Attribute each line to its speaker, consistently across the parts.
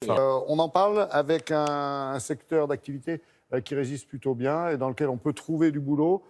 Speaker 1: On en parle avec un secteur d'activité qui résiste plutôt bien et dans lequel on peut trouver du boulot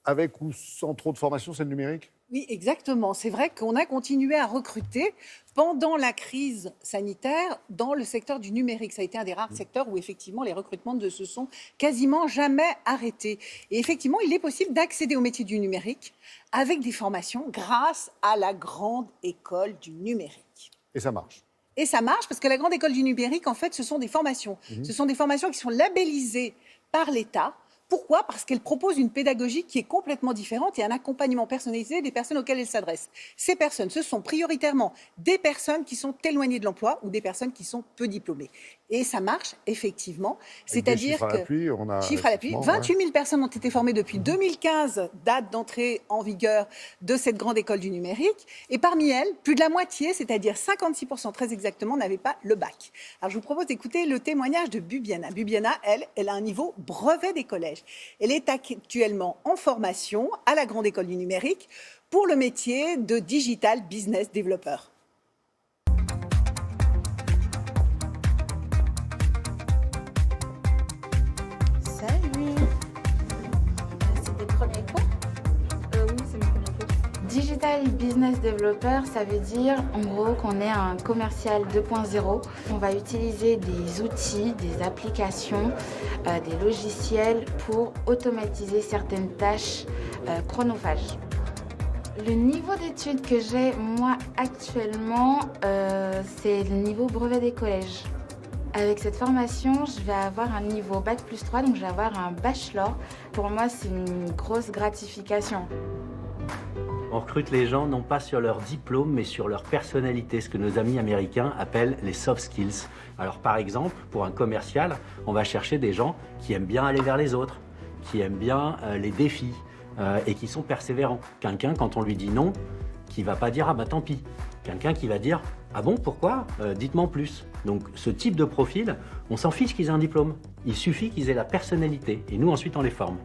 Speaker 1: avec ou sans trop de formation, c'est le numérique?
Speaker 2: Oui, exactement. C'est vrai qu'on a continué à recruter pendant la crise sanitaire dans le secteur du numérique. Ça a été un des rares secteurs où effectivement les recrutements ne se sont quasiment jamais arrêtés. Et effectivement, il est possible d'accéder au métier du numérique avec des formations grâce à la grande école du numérique.
Speaker 1: Et ça marche.
Speaker 2: Et ça marche parce que la grande école du numérique, en fait, ce sont des formations. Ce sont des formations qui sont labellisées par l'État. Pourquoi? Parce qu'elles proposent une pédagogie qui est complètement différente et un accompagnement personnalisé des personnes auxquelles elles s'adressent. Ces personnes, ce sont prioritairement des personnes qui sont éloignées de l'emploi ou des personnes qui sont peu diplômées. Et ça marche effectivement. C'est-à-dire
Speaker 1: chiffres à l'appui, on a
Speaker 2: chiffres à l'appui, 28 000 personnes ont été formées depuis 2015, date d'entrée en vigueur de cette grande école du numérique. Et parmi elles, plus de la moitié, c'est-à-dire 56% très exactement, n'avaient pas le bac. Alors je vous propose d'écouter le témoignage de Bubiana. Bubiana, elle a un niveau brevet des collèges. Elle est actuellement en formation à la grande école du numérique pour le métier de Digital Business Developer.
Speaker 3: Salut. C'est tes premiers cours?
Speaker 4: Oui, c'est mon premier cours.
Speaker 3: Digital Business Developer, ça veut dire en gros qu'on est un commercial 2.0. On va utiliser des outils, des applications, des logiciels pour automatiser certaines tâches chronophages. Le niveau d'études que j'ai moi actuellement, c'est le niveau brevet des collèges. Avec cette formation, je vais avoir un niveau Bac plus 3, donc je vais avoir un bachelor. Pour moi, c'est une grosse gratification.
Speaker 5: On recrute les gens non pas sur leur diplôme, mais sur leur personnalité, ce que nos amis américains appellent les soft skills. Alors par exemple, pour un commercial, on va chercher des gens qui aiment bien aller vers les autres, qui aiment bien les défis et qui sont persévérants. Quelqu'un, quand on lui dit non, qui va pas dire « ah bah tant pis ». Quelqu'un qui va dire « ah bon, pourquoi dites-moi en plus ». Donc ce type de profil, on s'en fiche qu'ils aient un diplôme. Il suffit qu'ils aient la personnalité et nous ensuite on les forme.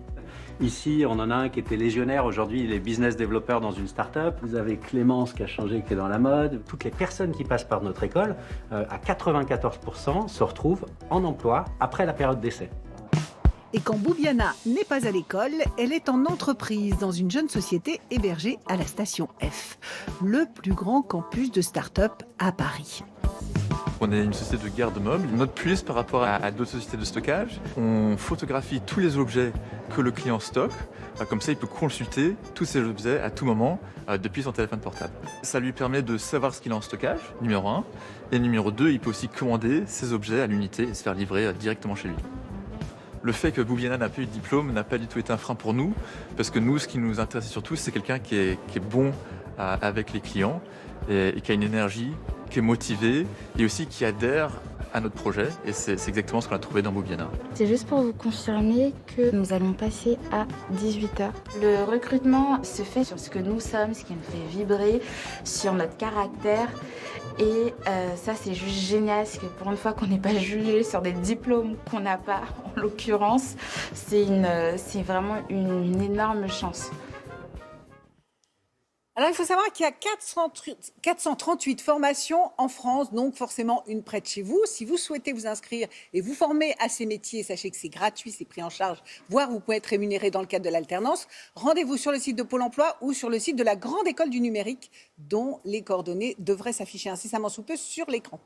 Speaker 5: Ici, on en a un qui était légionnaire, aujourd'hui il est business developer dans une start-up. Vous avez Clémence qui a changé, qui est dans la mode. Toutes les personnes qui passent par notre école, à 94%, se retrouvent en emploi après la période d'essai.
Speaker 2: Et quand Bubiana n'est pas à l'école, elle est en entreprise dans une jeune société hébergée à la station F, le plus grand campus de start-up à Paris.
Speaker 6: On est une société de garde meubles. Notre plus par rapport à d'autres sociétés de stockage, on photographie tous les objets que le client stocke. Comme ça, il peut consulter tous ces objets à tout moment depuis son téléphone portable. Ça lui permet de savoir ce qu'il a en stockage, numéro 1. Et numéro 2, il peut aussi commander ces objets à l'unité et se faire livrer directement chez lui. Le fait que Bubiana n'a pas eu de diplôme n'a pas du tout été un frein pour nous, parce que nous, ce qui nous intéresse surtout, c'est quelqu'un qui est bon avec les clients et qui a une énergie, qui est motivé et aussi qui adhère à notre projet. Et c'est exactement ce qu'on a trouvé dans Bubiana.
Speaker 3: C'est juste pour vous confirmer que nous allons passer à 18h. Le recrutement se fait sur ce que nous sommes, ce qui nous fait vibrer, sur notre caractère. Et ça, c'est juste génial, c'est que pour une fois qu'on n'est pas jugé sur des diplômes qu'on n'a pas, en l'occurrence, c'est vraiment une énorme chance.
Speaker 2: Alors, il faut savoir qu'il y a 438 formations en France, donc forcément une près de chez vous. Si vous souhaitez vous inscrire et vous former à ces métiers, sachez que c'est gratuit, c'est pris en charge, voire vous pouvez être rémunéré dans le cadre de l'alternance. Rendez-vous sur le site de Pôle emploi ou sur le site de la Grande École du Numérique, dont les coordonnées devraient s'afficher incessamment sous peu sur l'écran.